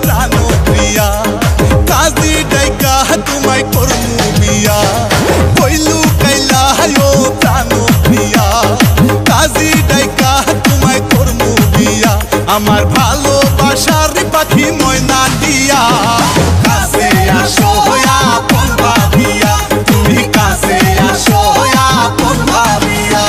প্রাণ প্রিয়া কাজী ডাইকা তোমায় করমু বিয়া কইলু কাইলা ও প্রাণ প্রিয়া কাজী ডাইকা তোমায় করমু বিয়া আমার ভালোবাসার পাখি ময়না দিয়া কাছে আসো আপন ভাবিয়া তুমি কাছে আসো আপন ভাবিয়া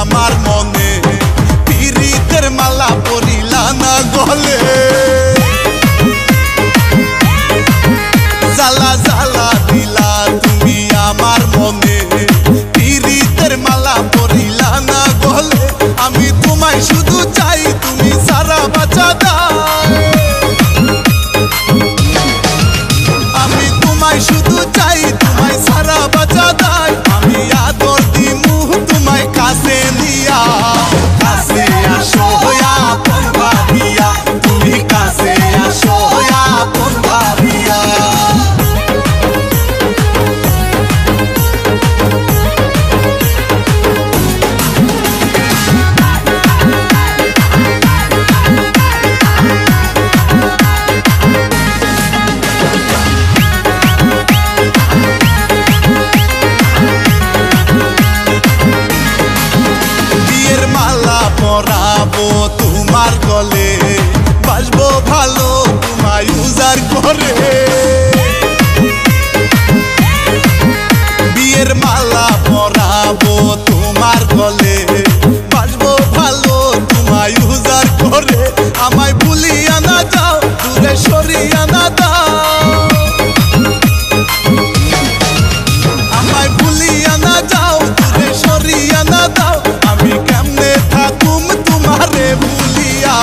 আমার মনে পিরিতের মালা পরিলা না গলে জ্বালা জ্বালা দিলা তুমি আমার মনে পিরিতের মালা পরিলা না গলে আমি তোমায় শুধু চাই তুমি সারা বাঁচা দাও আমি তোমায় শুধু চাই তোমায় সারা বাঁচা দাও আমি আদর দিমু তোমায় কাছে নিয়া কাছে আসো আপন ভাবিয়া তুমি কাছে আসো আপন ভাবিয়া পরাবো তোমার গলে বাসবো ভালো তোমায় উজাড় করে বিয়ের মালা পরাবো তোমার গলে বাসবো ভালো তোমায় উজাড় করে আমায় ভুলিয়া না যাও দূরে সরিয়া না দাও আমায় ভুলিয়া না যাও দূরে সরিয়া না দাও আমি কেমনে থাকুম তোমারে ভুলিয়া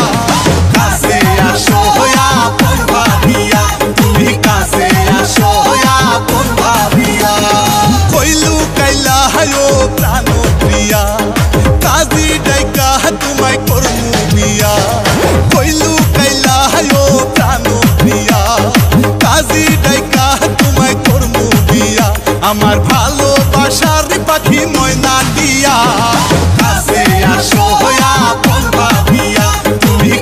কাছে আসো আপন ভাবিয়া তুমি কাছে আসো আপন ভাবিয়া কইলু কাইলা ও প্রাণ প্রিয়া কাজী ডাইকা তোমায় করমু বিয়া কইলু কাইলা ও প্রাণ প্রিয়া কাজী ডাইকা তোমায় করমু বিয়া আমার